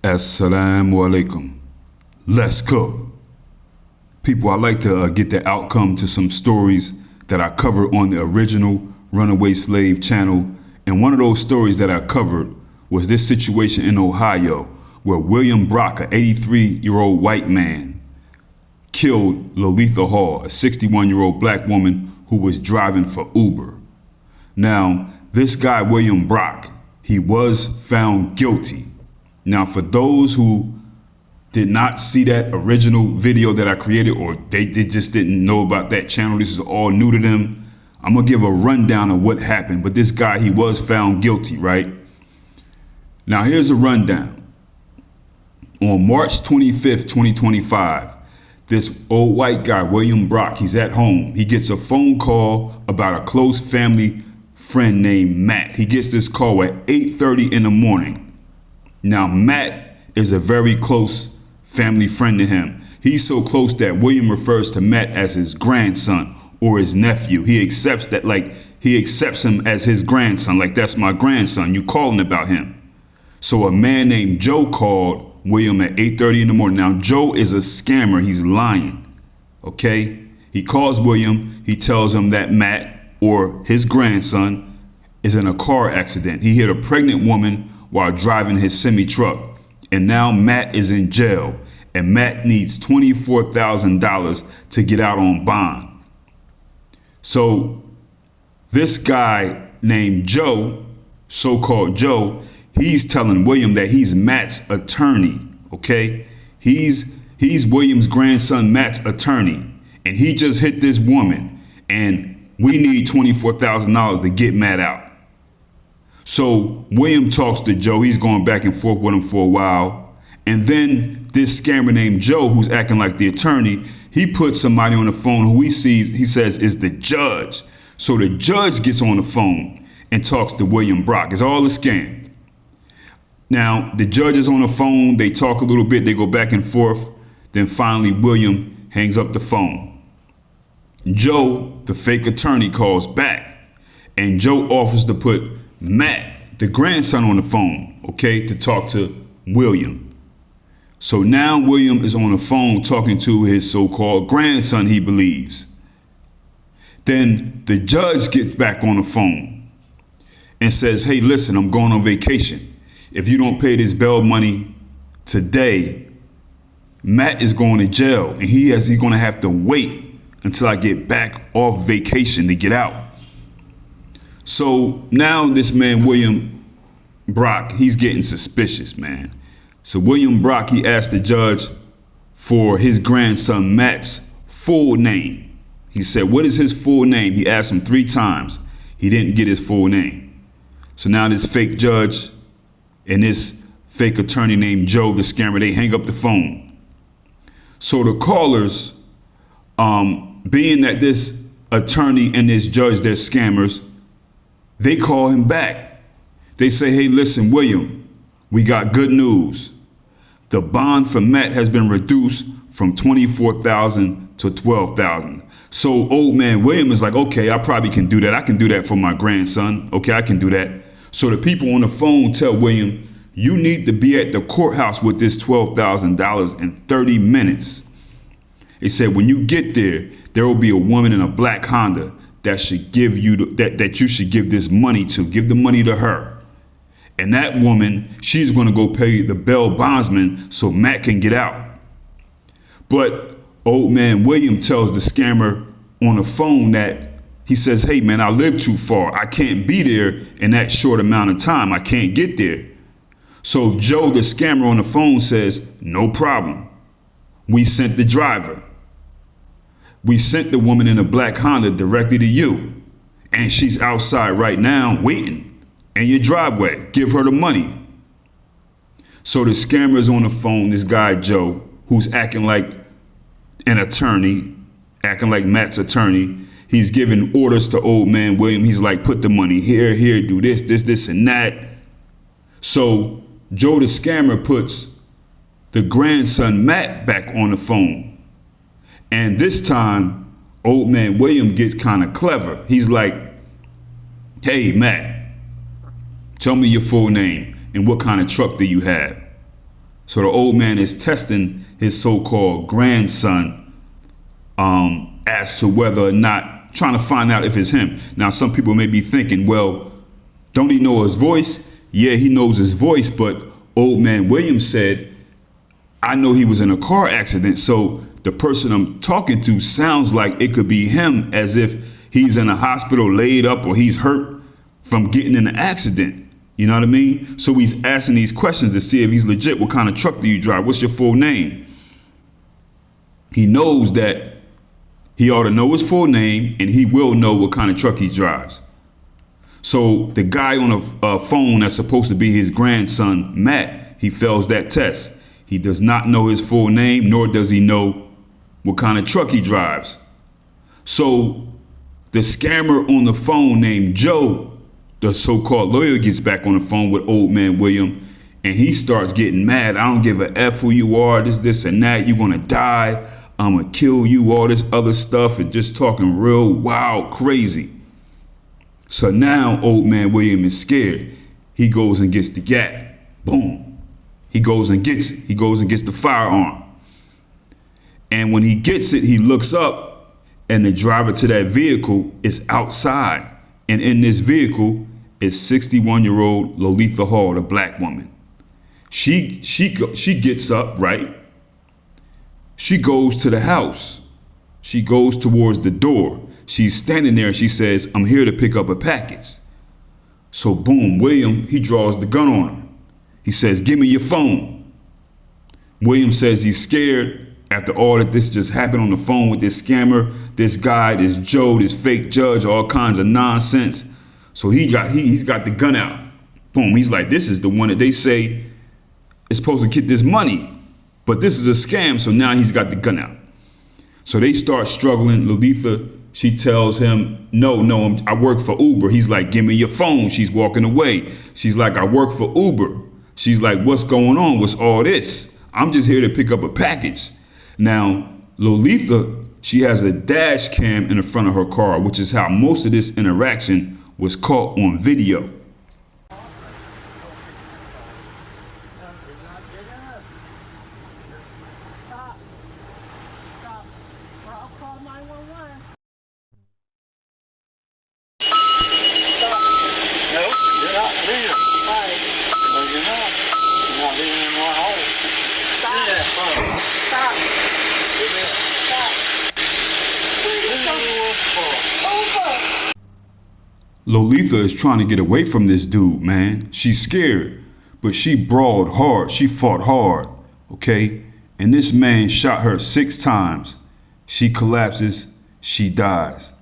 Assalamu alaikum. Let's go. People, I like to get the outcome to some stories that I covered on the original Runaway Slave channel. And one of those stories that I covered was this situation in Ohio where William Brock, an 83-year-old white man, killed Lo-Letha Hall, a 61-year-old black woman who was driving for Uber. Now, this guy, William Brock, he was found guilty. Now, for those who did not see that original video that I created, or they just didn't know about that channel, this is all new to them, I'm gonna give a rundown of what happened. But this guy, he was found guilty, right? Now, here's a rundown. On March 25th, 2025, this old white guy, William Brock, he's at home. He gets a phone call about a close family friend named Matt. He gets this call at 8:30 in the morning. Now, Matt is a very close family friend to him. He's so close that William refers to Matt as his grandson or his nephew. He accepts him as his grandson, like that's my grandson, you calling about him. So a man named Joe called William at 8:30 in the morning. Now, Joe is a scammer, he's lying, okay? He calls William, he tells him that Matt, or his grandson, is in a car accident. He hit a pregnant woman while driving his semi-truck. And now Matt is in jail, and Matt needs $24,000 to get out on bond. So this guy named Joe, so-called Joe, he's telling William that he's Matt's attorney, okay? He's William's grandson, Matt's attorney, and he just hit this woman, and we need $24,000 to get Matt out. So William talks to Joe. He's going back and forth with him for a while. And then this scammer named Joe, who's acting like the attorney, he puts somebody on the phone who he says is the judge. So the judge gets on the phone and talks to William Brock. It's all a scam. Now, the judge is on the phone. They talk a little bit. They go back and forth. Then finally, William hangs up the phone. Joe, the fake attorney, calls back. And Joe offers to put Matt, the grandson, on the phone, okay, to talk to William. So now William is on the phone talking to his so-called grandson, he believes. Then the judge gets back on the phone and says, hey, listen, I'm going on vacation. If you don't pay this bail money today, Matt is going to jail, and he's going to have to wait until I get back off vacation to get out. So now this man, William Brock, he's getting suspicious, man. So William Brock, he asked the judge for his grandson, Matt's full name. He said, what is his full name? He asked him 3 times. He didn't get his full name. So now this fake judge and this fake attorney named Joe, the scammer, they hang up the phone. So the callers, being that this attorney and this judge, they're scammers, they call him back. They say, hey, listen, William, we got good news. The bond for Matt has been reduced from $24,000 to $12,000. So old man William is like, okay, I probably can do that. I can do that for my grandson. Okay, I can do that. So the people on the phone tell William, you need to be at the courthouse with this $12,000 in 30 minutes. They said, when you get there, there will be a woman in a black Honda that should give you that you should give this money to. Give the money to her. And that woman, she's going to go pay the bail bondsman so Matt can get out. But old man William tells the scammer on the phone that he says, hey, man, I live too far. I can't be there in that short amount of time. I can't get there. So Joe, the scammer on the phone, says, no problem. We sent the driver. We sent the woman in a black Honda directly to you. And she's outside right now waiting in your driveway. Give her the money. So the scammer is on the phone, this guy Joe, who's acting like an attorney, acting like Matt's attorney. He's giving orders to old man William. He's like, put the money here, do this, and that. So Joe, the scammer, puts the grandson Matt back on the phone. And this time, old man William gets kind of clever. He's like, hey, Matt, tell me your full name and what kind of truck do you have? So the old man is testing his so-called grandson as to whether or not, trying to find out if it's him. Now, some people may be thinking, well, don't he know his voice? Yeah, he knows his voice, but old man Williams said, I know he was in a car accident, so the person I'm talking to sounds like it could be him, as if he's in a hospital laid up or he's hurt from getting in an accident. You know what I mean? So he's asking these questions to see if he's legit. What kind of truck do you drive? What's your full name? He knows that he ought to know his full name, and he will know what kind of truck he drives. So the guy on a phone that's supposed to be his grandson, Matt, he fails that test. He does not know his full name, nor does he know what kind of truck he drives. So the scammer on the phone named Joe, the so-called lawyer, gets back on the phone with old man William, and he starts getting mad. I don't give a F who you are, this and that. You're gonna die. I'm gonna kill you, all this other stuff, and just talking real wild, crazy. So now old man William is scared. He goes and gets the gat. Boom. He goes and gets it. He goes and gets the firearm. And when he gets it, he looks up, and the driver to that vehicle is outside. And in this vehicle is 61-year-old Lo-Letha Hall, the black woman. She gets up, right? She goes to the house. She goes towards the door. She's standing there and she says, I'm here to pick up a package. So boom, William, he draws the gun on her. He says, give me your phone. William says he's scared after all that this just happened on the phone with this scammer, this guy, this Joe, this fake judge, all kinds of nonsense. So he's got the gun out. Boom, he's like, this is the one that they say is supposed to get this money, but this is a scam. So now he's got the gun out. So they start struggling. Lo-Letha, she tells him, no, I work for Uber. He's like, give me your phone. She's walking away. She's like, I work for Uber. She's like, what's going on? What's all this? I'm just here to pick up a package. Now, Lo-Letha, she has a dash cam in the front of her car, which is how most of this interaction was caught on video. Lo-Letha is trying to get away from this dude, man. She's scared, but she brawled hard. She fought hard, okay? And this man shot her 6 times. She collapses, she dies.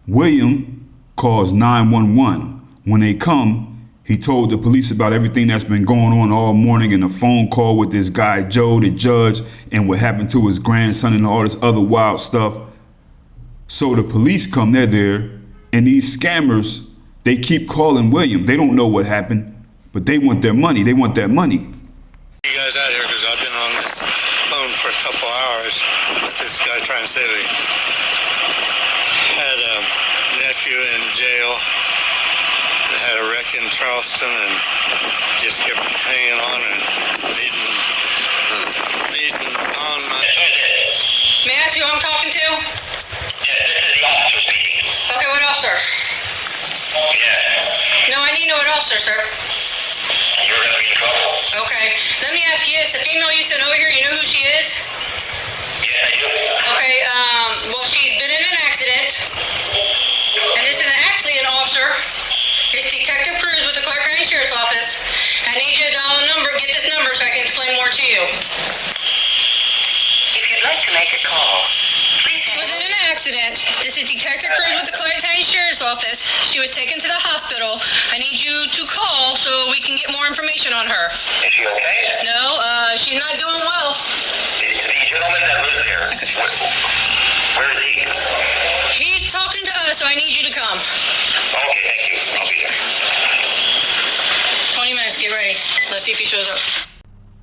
William calls 911. When they come, he told the police about everything that's been going on all morning and a phone call with this guy, Joe, the judge, and what happened to his grandson and all this other wild stuff. So the police come, they're there, and these scammers, they keep calling William. They don't know what happened, but they want their money. They want that money. You guys out here because I've been on this phone for a couple hours with this guy trying to save me. Had a nephew in jail. Had a wreck in Charleston and just kept hanging on and leading on my... May I ask you who I'm talking to? Yeah, this is the officer speaking. Okay, what officer? Yeah. No, I need to know what officer, sir. You're going to be in trouble. Okay, let me ask you this. The female you sent over here, you know who she is? Yes, I do. Okay, well, she's been in an accident. And this is actually an officer. It's Detective Cruz with the Clark County Sheriff's Office. I need you to dial a number, get this number so I can explain more to you. If you'd like to make a call, please... She was in an accident. This is Detective Cruz with the Clark County Sheriff's Office. She was taken to the hospital. I need you to call so we can get more information on her. Is she okay? No, she's not doing well. The gentleman that lives there, where is he? He's talking to us, so I need you to come. Okay, thank you. I'll be there. 20 minutes, get ready. Let's see if he shows up.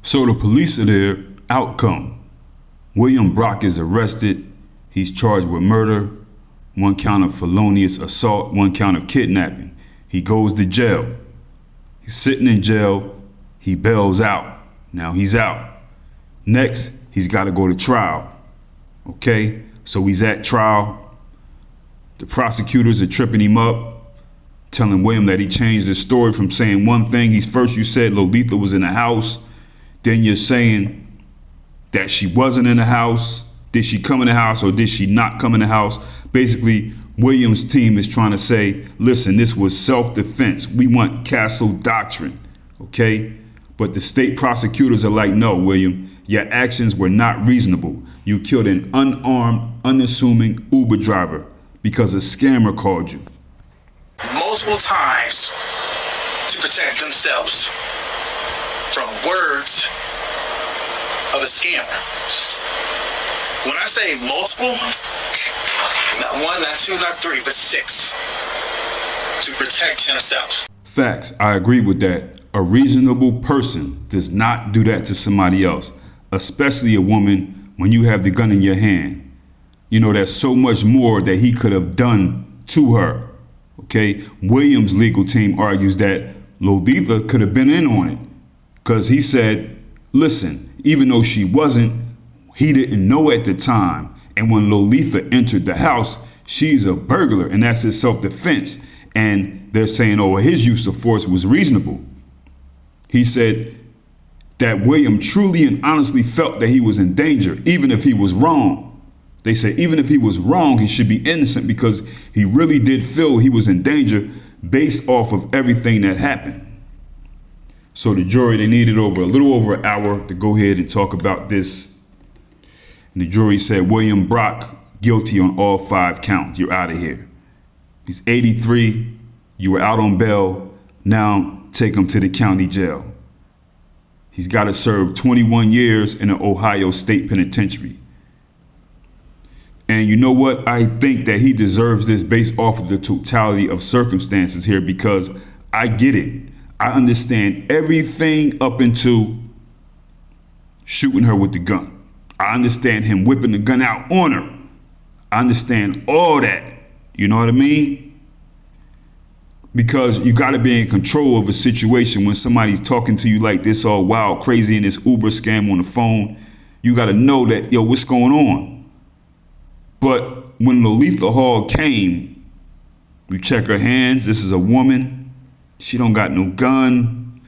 So the police are there. Outcome. William Brock is arrested. He's charged with murder, 1 count of felonious assault, 1 count of kidnapping. He goes to jail. He's sitting in jail. He bails out. Now he's out. Next, he's got to go to trial. Okay, so he's at trial. The prosecutors are tripping him up, telling William that he changed his story from saying one thing. You said Lo-Letha was in the house. Then you're saying that she wasn't in the house. Did she come in the house or did she not come in the house? Basically, William's team is trying to say, listen, this was self-defense. We want castle doctrine, okay? But the state prosecutors are like, no, William, your actions were not reasonable. You killed an unarmed, unassuming Uber driver because a scammer called you. Multiple times to protect themselves from words of a scammer. When I say multiple, not one, not two, not three, but 6 to protect himself. Facts, I agree with that. A reasonable person does not do that to somebody else, especially a woman when you have the gun in your hand. You know, there's so much more that he could have done to her. Okay, Williams' legal team argues that Lo-Letha could have been in on it because he said, listen, even though she wasn't, he didn't know at the time. And when Lo-Letha entered the house, she's a burglar and that's his self-defense. And they're saying, oh, his use of force was reasonable. He said that William truly and honestly felt that he was in danger, even if he was wrong. They said even if he was wrong, he should be innocent because he really did feel he was in danger based off of everything that happened. So the jury, they needed a little over an hour to go ahead and talk about this. And the jury said, William Brock, guilty on all 5 counts. You're out of here. He's 83. You were out on bail. Now take him to the county jail. He's got to serve 21 years in an Ohio State penitentiary. And you know what? I think that he deserves this based off of the totality of circumstances here because I get it. I understand everything up into shooting her with the gun. I understand him whipping the gun out on her. I understand all that. You know what I mean? Because you got to be in control of a situation when somebody's talking to you like this all wild, crazy in this Uber scam on the phone. You got to know that, yo, what's going on? But when Lo-Letha Hall came, you check her hands. This is a woman. She don't got no gun.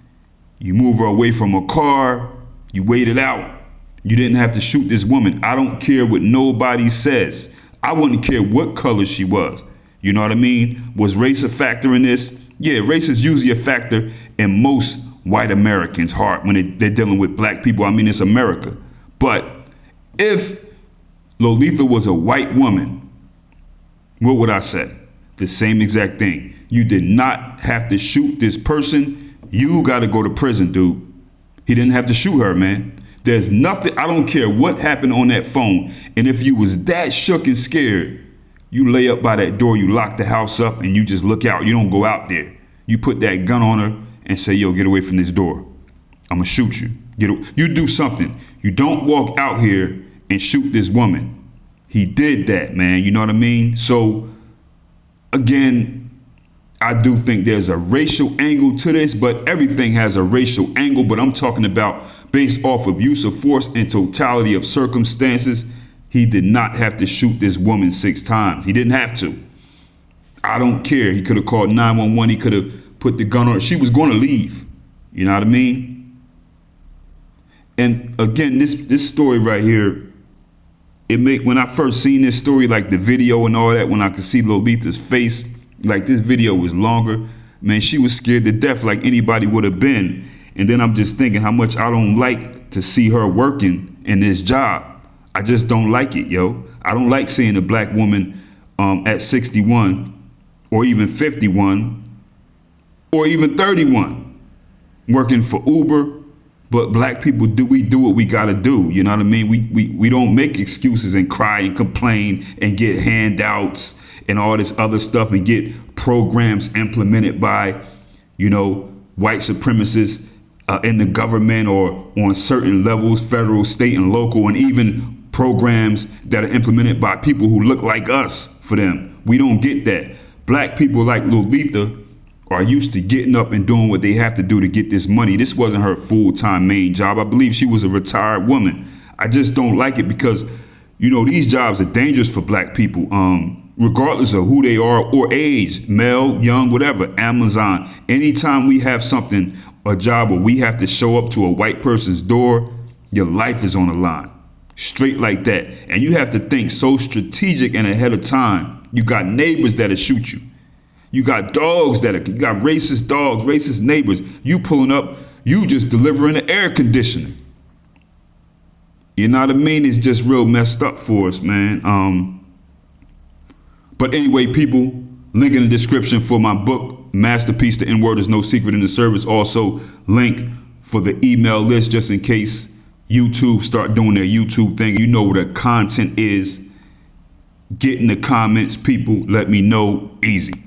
You move her away from her car. You wait it out. You didn't have to shoot this woman. I don't care what nobody says. I wouldn't care what color she was. You know what I mean? Was race a factor in this? Yeah, race is usually a factor in most white Americans' heart when they're dealing with black people. I mean, it's America. But if Lo-Letha was a white woman, what would I say? The same exact thing. You did not have to shoot this person. You got to go to prison, dude. He didn't have to shoot her, man. There's nothing, I don't care what happened on that phone. And if you was that shook and scared, you lay up by that door, you lock the house up and you just look out. You don't go out there. You put that gun on her and say, yo, get away from this door. I'm gonna shoot you. You do something. You don't walk out here and shoot this woman. He did that, man. You know what I mean? So again, I do think there's a racial angle to this, but everything has a racial angle. But I'm talking about based off of use of force and totality of circumstances. He did not have to shoot this woman 6 times. He didn't have to. I don't care. He could have called 911. He could have put the gun on her. She was going to leave. You know what I mean? And again, this story right here, when I first seen this story, like the video and all that, when I could see Lo-Letha's face, like this video was longer, man, she was scared to death like anybody would have been. And then I'm just thinking how much I don't like to see her working in this job. I just don't like it, yo. I don't like seeing a black woman at 61 or even 51 or even 31 working for Uber. But black people, we do what we gotta do. You know what I mean? We don't make excuses and cry and complain and get handouts and all this other stuff and get programs implemented by, you know, white supremacists in the government or on certain levels, federal, state, and local, and even programs that are implemented by people who look like us for them. We don't get that. Black people like Lo-Letha are used to getting up and doing what they have to do to get this money. This wasn't her full-time main job. I believe she was a retired woman. I just don't like it because, these jobs are dangerous for black people, regardless of who they are or age, male, young, whatever. Amazon, anytime we have a job where we have to show up to a white person's door, your life is on the line. Straight like that. And you have to think so strategic and ahead of time. You got neighbors that'll shoot you. You got dogs you got racist dogs, racist neighbors. You pulling up, you just delivering the air conditioning. You know what I mean? It's just real messed up for us, man. But anyway, people, link in the description for my book, Masterpiece, The N-Word is No Secret in the Service. Also, link for the email list just in case YouTube start doing their YouTube thing. You know where the content is. Get in the comments, people. Let me know. Easy.